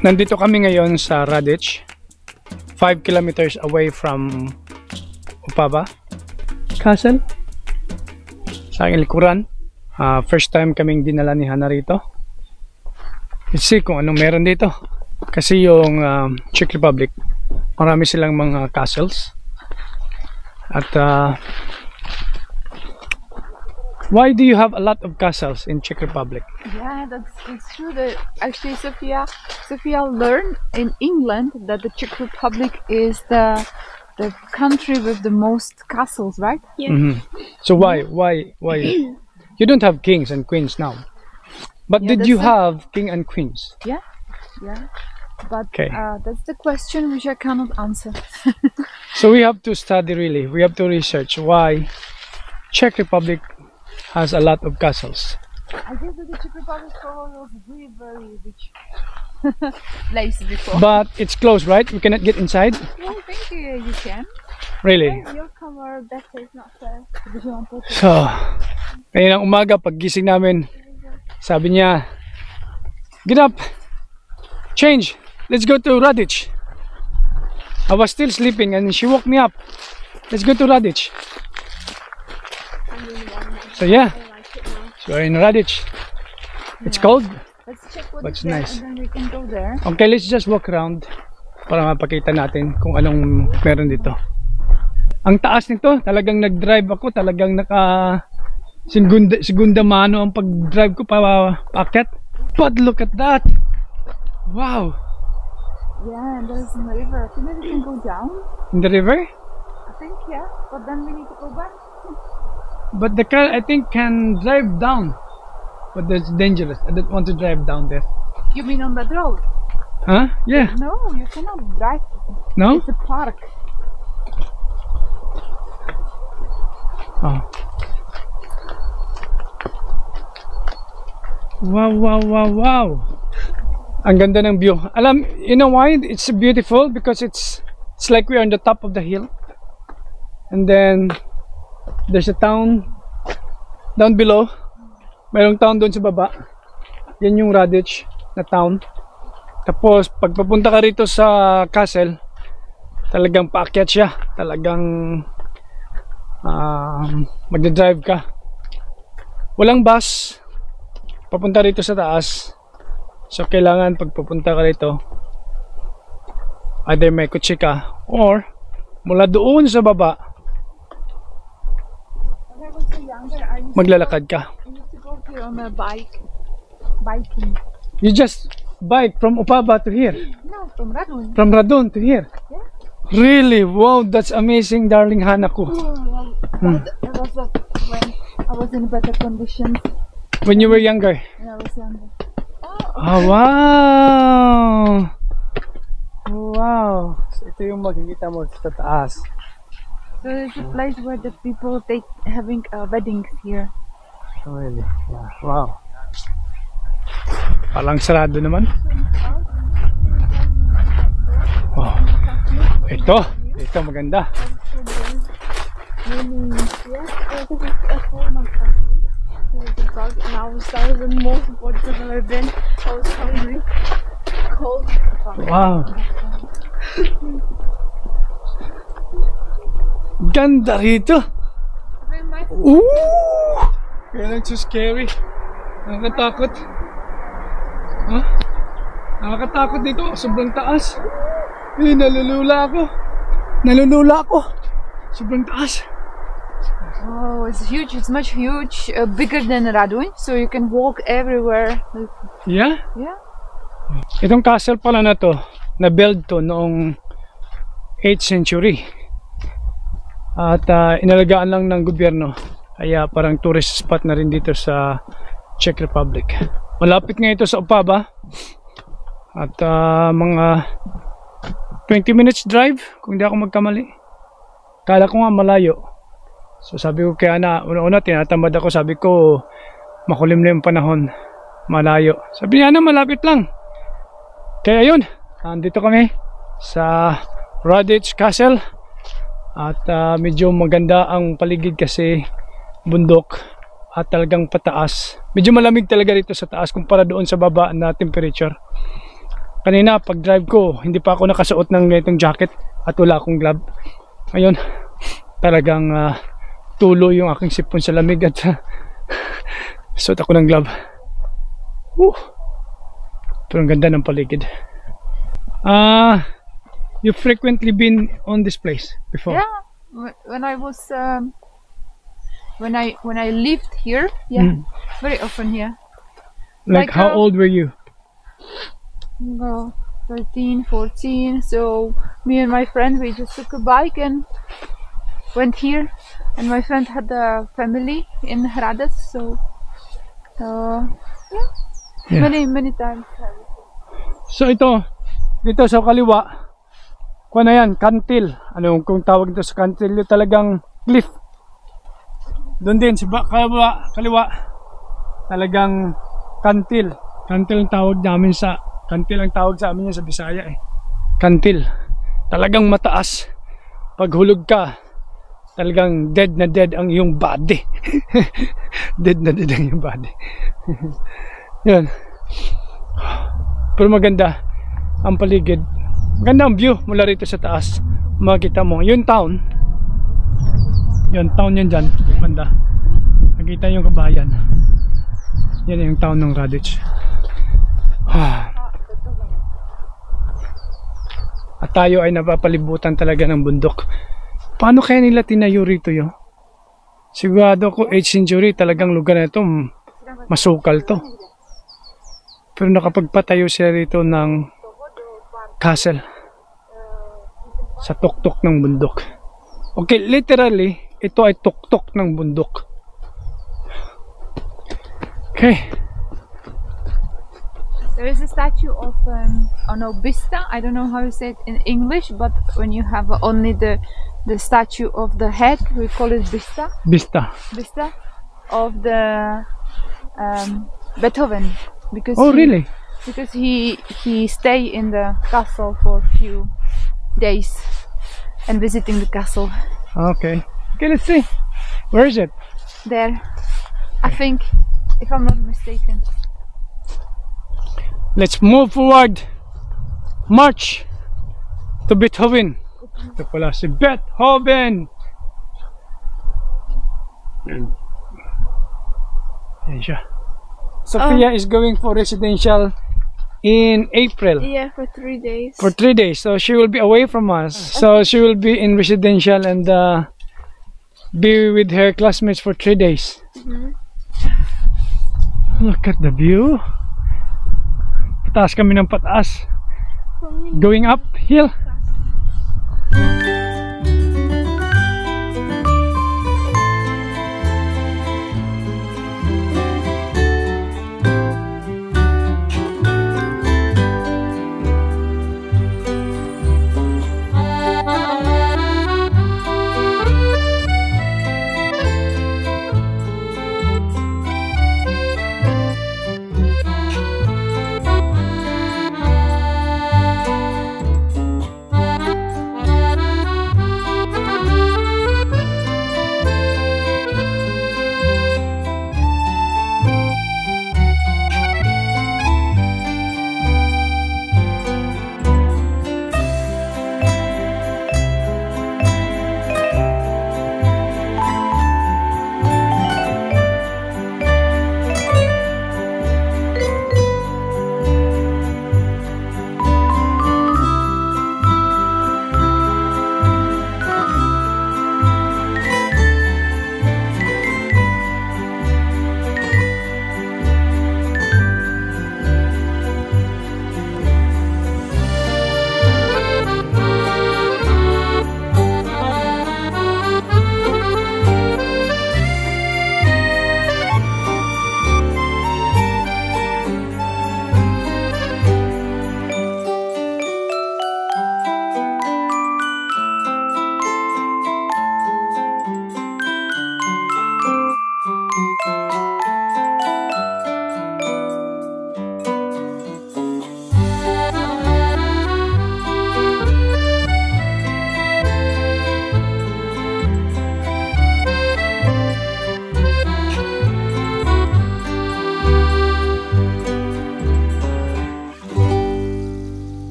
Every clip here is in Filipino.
Nandito kami ngayon sa Radich, 5 kilometers away from Opava Castle. Sa aking likuran, first time kaming dinala ni Hana rito. Let's see kung anong meron dito. Kasi yung Czech Republic, marami silang mga castles. At why do you have a lot of castles in Czech Republic? Yeah, it's true that actually Sophia learned in England that the Czech Republic is the country with the most castles, right? Yeah. Mm-hmm. So why you don't have kings and queens now? But did you have king and queens? Yeah. But that's the question which I cannot answer. So we have to study really. We have to research why Czech Republic has a lot of castles. I guess that the Czech Republic was very, very rich place before. But it's closed, right? We cannot get inside? Yeah, I think you can. Really? Your camera battery is not there. So, ngayon ang umaga, paggising namin, sabi niya, get up, change, let's go to Radich. I was still sleeping and she woke me up. Let's go to Radich. So yeah, so we're in Radich. It's cold, let's check what but it's nice. And then we can go there. Okay, let's just walk around para mapakita natin kung anong meron dito. Ang taas nito, talagang nag-drive ako, talagang segunda mano ang pag-drive ko paakyat. But look at that! Wow! Yeah, and there's a river. So maybe we can go down? In the river? I think, yeah. But then we need to go back. But the car, I think, can drive down. But that's dangerous. I don't want to drive down there. You mean on that road? Huh? Yeah. No, you cannot drive. No? It's a park. Oh. Wow, wow, wow, wow. Ang ganda ng view. You know why it's beautiful? Because it's like we're on the top of the hill. And then there's a town down below. Mayroong town doon sa baba. Yan yung Radich na town. Tapos pag papunta ka rito sa castle, talagang paakyat siya. Talagang magdadrive ka. Walang bus papunta rito sa taas. So kailangan pag pupunta ka rito, either may kotse ka or mula doon sa baba maglalakad ka. I used to go here on a biking. You just bike from Opava to here? No, from Radun. From Radun to here? Yeah. Really? Wow, that's amazing, darling Hanaku. That was when I was in better conditions. When you were younger? When I was younger. Oh, wow! Wow! So, ito yung makikita mo sa taas. So it's a place where the people having weddings here. Oh, really? Yeah. Wow. Palang sarado naman. Wow. Ito maganda. And I was the most important I've ever been. I was hungry, cold. Wow. Ganda rito. Ooh! Kaya lang so scary. Nakakatakot. Huh? Nakakatakot dito. Sobrang taas. Nalulula ako. Sobrang taas. Oh, it's huge. It's much huge, bigger than Radun, so you can walk everywhere. Yeah? Yeah. Itong castle pala na to, na-build to noong 8th century. At inalagaan lang ng gobyerno. Kaya parang tourist spot na rin dito sa Czech Republic. Malapit nga ito sa Opava. At mga 20 minutes drive, kung hindi ako magkamali. Kala ko nga malayo. So sabi ko kaya una-una tinatamad ako, sabi ko makulimlim panahon, malayo. Sabi niya na malapit lang. Kaya yun, andito kami sa Radich Castle. At medyo maganda ang paligid kasi bundok at talagang pataas. Medyo malamig talaga dito sa taas kumpara doon sa baba na temperature. kanina pag drive ko, hindi pa ako nakasuot ng ganitong jacket at wala akong glove. Ngayon, talagang tulo yung aking sipon sa lamig at suot ako ng glove. Pero ang ganda ng paligid. You frequently been on this place before? Yeah, when I was when I lived here, yeah, very often here. Like how old were you? 13, 14. So me and my friend, we just took a bike and went here. And my friend had a family in Hradec, so Yeah. many times. So ito, dito sa kaliwa, kung ano yan, kantil. Ano kung tawag dito sa kantil, yung talagang cliff. Doon din, sa kaliwa, talagang kantil. Kantil ang tawag namin sa, kantil ang tawag sa amin yan sa Bisaya eh. Kantil. Talagang mataas. Pag hulog ka, talagang dead na dead ang iyong body. Dead na dead ang iyong body. Yan. Pero maganda ang paligid. Maganda ang view mula rito sa taas. Makikita mo yung town. Yung town yan dyan. Banda. Nakita yung kabayan. Yan yung town ng Hradec. At tayo ay napapalibutan talaga ng bundok. Paano kaya nila tinayo rito yun? Sigurado ko 8th century talagang lugar na ito masukal to. Pero nakapagpatayo sila rito ng castle sa tuktok ng bundok. Okay, literally ito ay tuktok ng bundok. Okay. There is a statue of Bista. I don't know how you say it in English, but when you have only the statue of the head, we call it Bista. Bista. Bista of the Beethoven, because Really? Because he stay in the castle for a few days and visiting the castle. Okay. Okay, let's see. Where is it? There, I think, if I'm not mistaken. Let's move forward. March to Beethoven. Ito pala si Beethoven. Ayan siya. Sophia is going for residential in April. Yeah, for 3 days. For 3 days. So she will be away from us. So she will be in residential and be with her classmates for 3 days. Look at the view. Pataas kami ng pataas. Going uphill.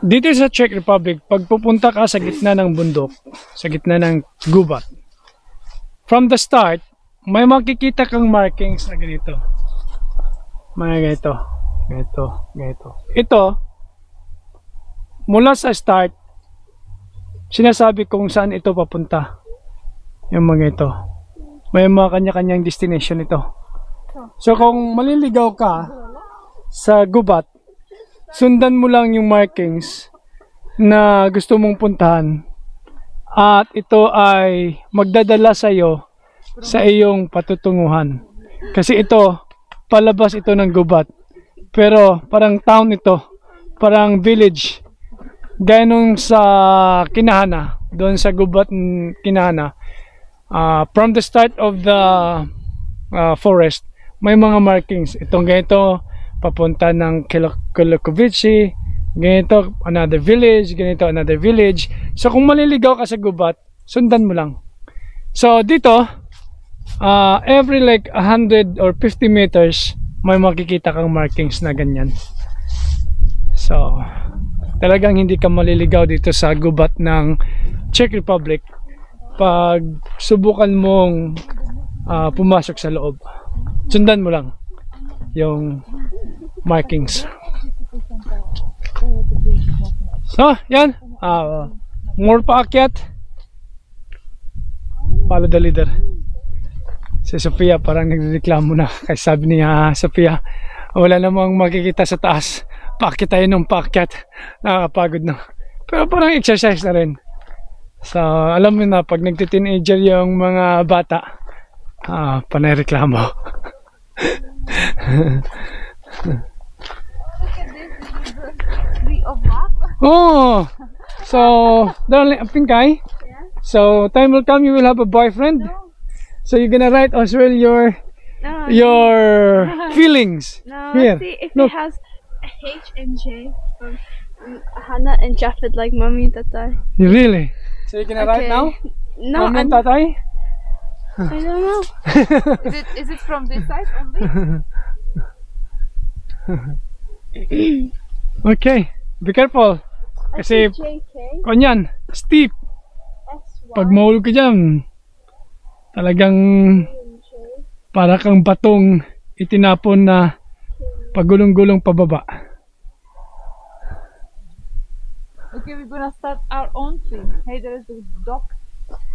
Dito sa Czech Republic, pag pupunta ka sa gitna ng bundok, sa gitna ng gubat, from the start, may makikita kang markings na ganito. Mga ganito. Ganito. Ganito. Ito, mula sa start, sinasabi kung saan ito papunta. Yung mga ito. May mga kanya-kanyang destination ito. So kung maliligaw ka sa gubat, sundan mo lang yung markings na gusto mong puntahan at ito ay magdadala sa iyo sa iyong patutunguhan. Kasi ito, palabas ito ng gubat. Pero parang town ito, parang village. Gaya nung sa Kinahana, doon sa gubat Kinahana. From the start of the forest, may mga markings. Itong ganito, papunta ng Kolokovici, ganito another village, ganito another village. So kung maliligaw ka sa gubat, sundan mo lang. So dito, every like 100 or 50 meters, may makikita kang markings na ganyan. So talagang hindi ka maliligaw dito sa gubat ng Czech Republic pag subukan mong pumasok sa loob. Sundan mo lang yung markings. So, yan. More paakyat. Follow the leader. Si Sofia parang nagreklamo na. Kasi sabi niya, Sofia, wala namang makikita sa taas. Paakyat tayo ng paakyat. Nakakapagod na. Pero parang exercise na rin. So, alam mo na, pag nagti-teenager yung mga bata, panay reklamo. Oh, so darling Pinkay, so time will come you will have a boyfriend. So you're gonna write as well your feelings. No, here. See if Look. it has H and J from Hannah and Japheth like mommy and Tatai. Really? So you're gonna write now? No, Mommy and Tatay? I don't know. Is it from this side only? Okay, be careful. Kasi JK, kanyan, steep. SY, Pag mahulog ka dyan, talagang and J. para kang batong itinapon na pagulong-gulong pababa. Okay, we're gonna start our own thing. Hey, there is a dog.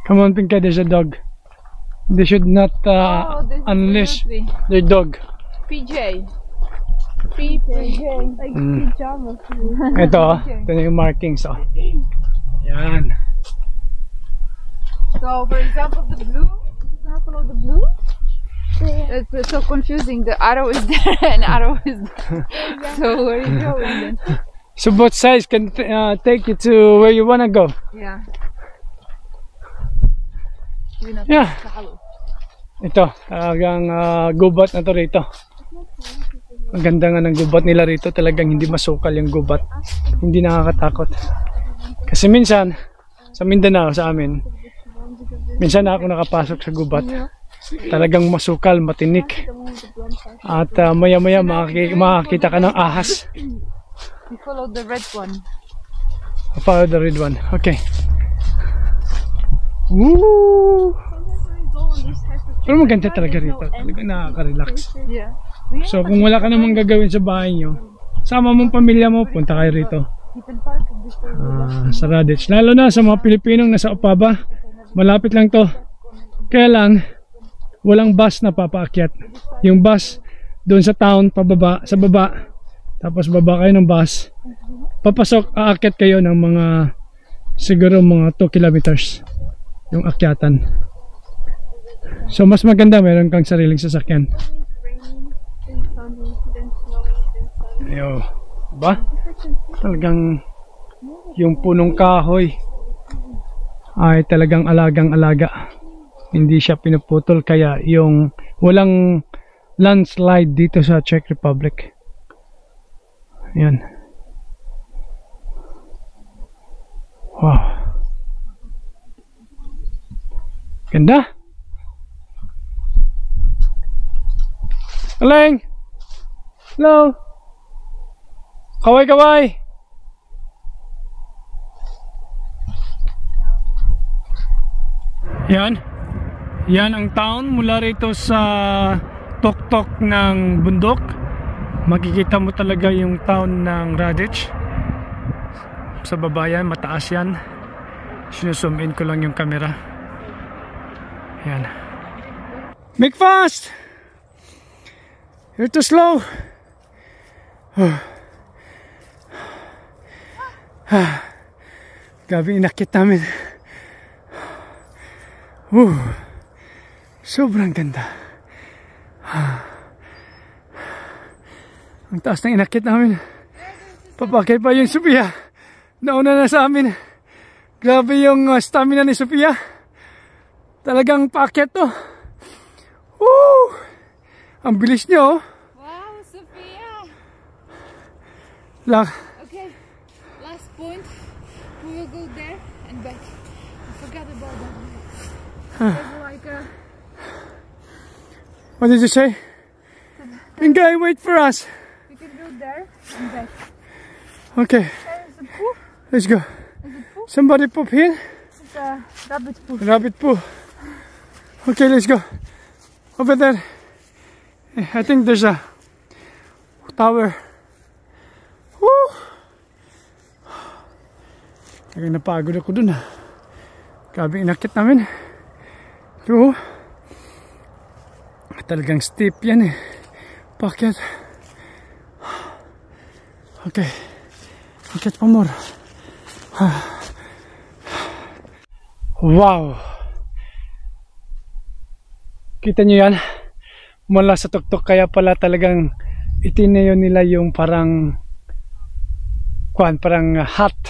Come on, Pinka, there's a dog. They should not This is unleash the their dog. PJ. Like pajamas. Ito na yung markings. Oh. Yan. So, for example, the blue. You're gonna follow the blue. It's so confusing. The arrow is there and arrow is there. So where are you going then? So both sides can take you to where you wanna go. Yeah. Yeah. Ito, talagang gubat na to rito. Ang ganda nga ng gubat nila rito. Talagang hindi masukal yung gubat. Hindi nakakatakot. Kasi minsan, sa Mindanao, sa amin, minsan ako nakapasok sa gubat. Talagang masukal, matinik. At maya-maya makakita ka ng ahas. We follow the red one. Follow the red one. Okay. Woo! Pero maganda talaga rito. Talagang nakaka-relax. Yeah. So kung wala ka namang gagawin sa bahay nyo, sama mong pamilya mo, punta kayo rito. Sa Radich. Lalo na sa mga Pilipinong nasa Opava, malapit lang to. Kaya lang, walang bus na papaakyat. Yung bus doon sa town, pababa, sa baba. Tapos baba kayo ng bus. Papasok, aakyat kayo ng mga, siguro mga 2 kilometers. Yung akyatan. So mas maganda, meron kang sariling sasakyan. Ayo, ba? Talagang yung punong kahoy ay talagang alagang-alaga. Hindi siya pinuputol, kaya yung walang landslide dito sa Czech Republic. Ayan. Wow. Ganda. Aling! Hello! Kaway-kaway! Yan. Yan ang town mula rito sa tuktok ng bundok. Makikita mo talaga yung town ng Radich. Sa baba yan, mataas yan. Sinuzoom in ko lang yung camera. Yan. Make fast! You're too slow. Gabi inakit namin. Sobrang ganda. Ang taas ng inakit namin. Papakit pa yung Sophia. Nauna na sa amin. Grabe yung stamina ni Sophia. Talagang paakyat to. Woo! Ang bilis niyo. Wow, Sophia! Okay, last point. We will go there and back. I forgot about that. There's like a... What did you say? Ingay, wait for us. We can go there and back. Okay, There's a pool. let's go. Somebody poop here? It's a rabbit pool. Rabbit poo. Okay, let's go. Over there. I think there's a tower. Woo! Talagang napagod ako dun. Grabe inakit namin. Ito. Talagang steep yan eh. Pakyat. Okay. Akit pa more. Wow! Kita nyo yan? Mula sa tuktok, kaya pala talagang itinayo nila yung parang hut.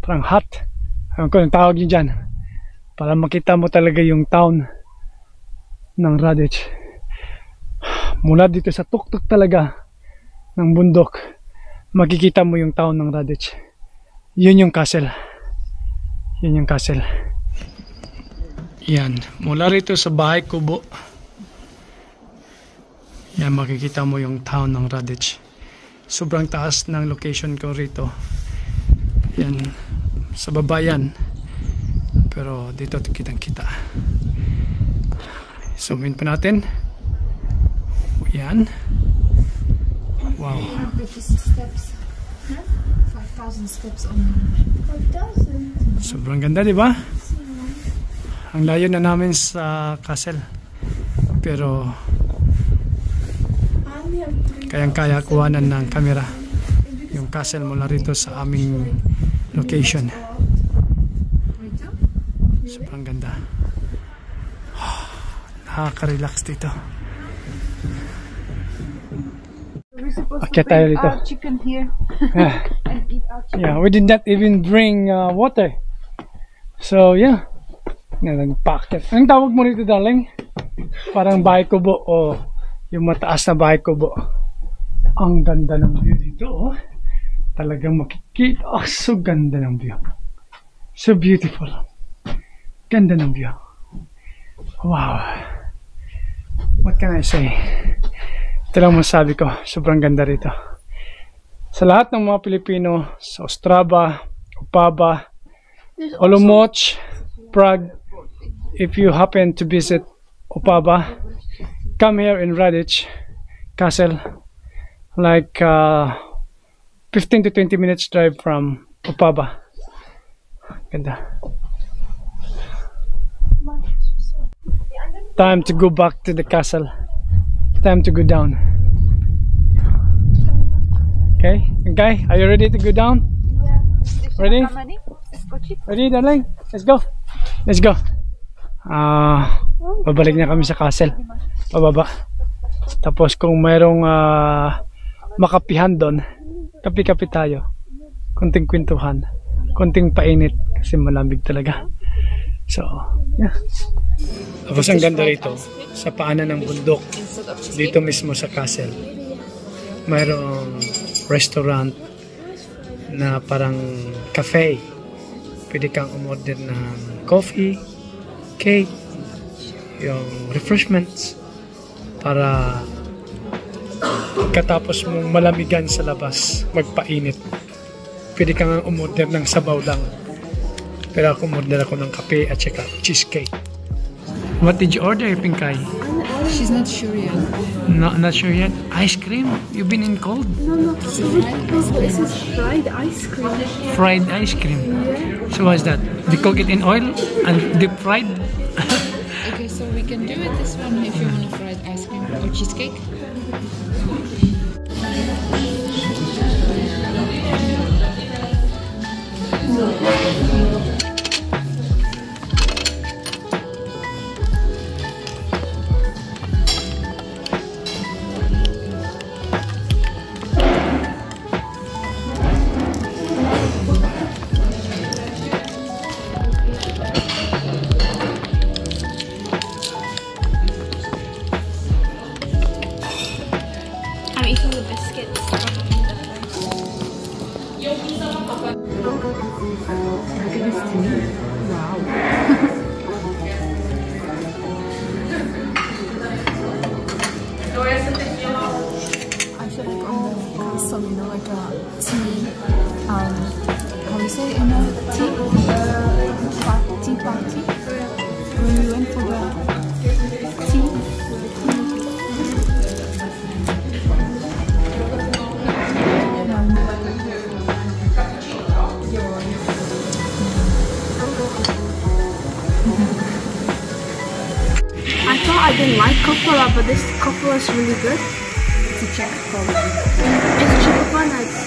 Parang hut. Ano ko yung tawag nyo dyan? Para makita mo talaga yung town ng Radich. Mula dito sa tuktok talaga ng bundok, makikita mo yung town ng Radich. Yun yung castle. Yun yung castle. Yan, mula rito sa bahay kubo. Yan, makikita mo yung town ng Radich. Sobrang taas ng location ko rito. Yan, sa baba yan. Pero dito kitang kita. Zoom in pa natin. Yan. Wow. Steps. 5,000 steps only. 5,000? Sobrang ganda, di ba? Ang layo na namin sa castle. Pero kayang-kaya kuhanan ng camera yung castle mula rito sa aming location. Sobrang ganda. Nakaka-relax dito. We're supposed Okay, to bring dito. our chicken here and eat our chicken. Yeah, we did not even bring water. So, yeah. Nagpacket. Anong tawag mo rito, darling? Parang bahay kubo o yung mataas na bahay kubo. Ang ganda ng view dito, oh. Talagang makikita. Oh, so ganda ng view. So beautiful. Ganda ng view. Wow. What can I say? Ito lang masabi ko. Sobrang ganda rito. Sa lahat ng mga Pilipino, sa Ostrava, Opava, Olomouc, Prague, if you happen to visit Opava, come here in Radich Castle, like 15 to 20 minutes drive from Opava. Ganda. Time to go back to the castle. Time to go down. Okay, okay, are you ready to go down? Ready? Ready, darling? Let's go. Let's go. Babalik na kami sa castle. Pababa. Tapos kung mayroong makapihan doon, kapi-kapi tayo. Konting kwentuhan. Konting painit kasi malamig talaga. So, yeah. Tapos ang ganda rito, sa paanan ng bundok, dito mismo sa castle, mayroong restaurant na parang cafe. Pwede kang umorder ng coffee, cake, yung refreshments para pagkatapos mong malamigan sa labas, magpainit. Pwede kang umorder ng sabaw lang. Pero ako umorder ako ng kape at saka cheesecake. What did you order, Pinkay? She's not sure yet. Not sure yet. Ice cream? You've been in cold? No. This is fried ice cream. Fried ice cream. Yeah. So what's that? They cook it in oil and deep fried? Okay, so we can do it this one if you want a fried ice cream or cheesecake. I'm eating the biscuits. I feel like on the castle, you know, like a tea, how do you say in a tea? Tea party? When we went for the tea. I thought I didn't like Coppola, but this Coppola is really good. It's a Czech probably. It's Chipopana. It's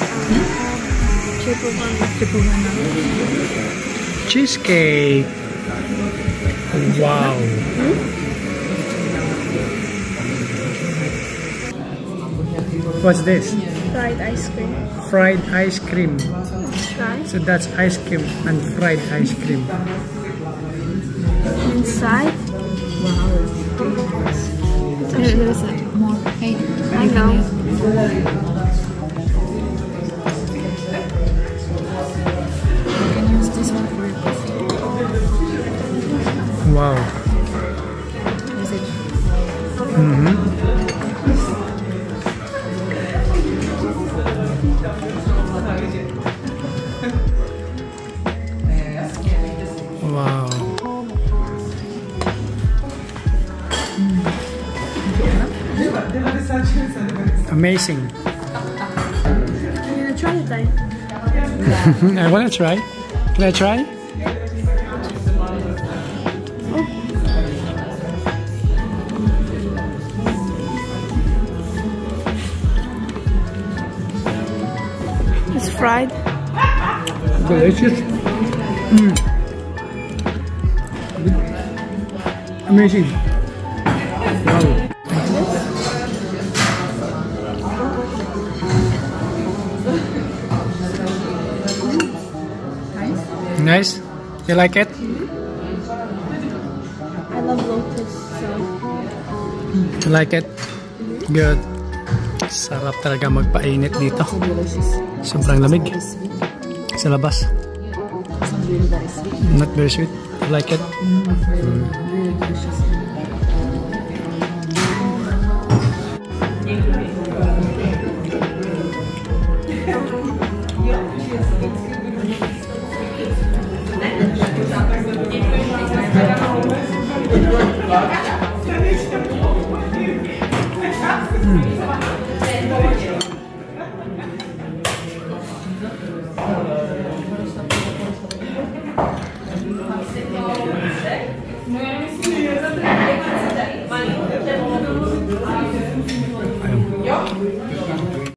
Chipopana. Cheesecake. Wow. What's this? Fried ice cream. Fried ice cream. Try. So that's ice cream and fried ice cream. Inside. There's more. Hey, I know. you can use this one for your coffee. Wow. Is it? Wow. Amazing. I'm gonna try it then. I want to try. Can I try? It's fried. Delicious. Amazing. Wow. Nice? You like it? I love lotus, so You like it? Good. Sarap talaga magpainit dito. Delicious. Sobrang lamig Very sweet. sa labas. Some really very sweet. Not very sweet. You like it? Really delicious. Mm.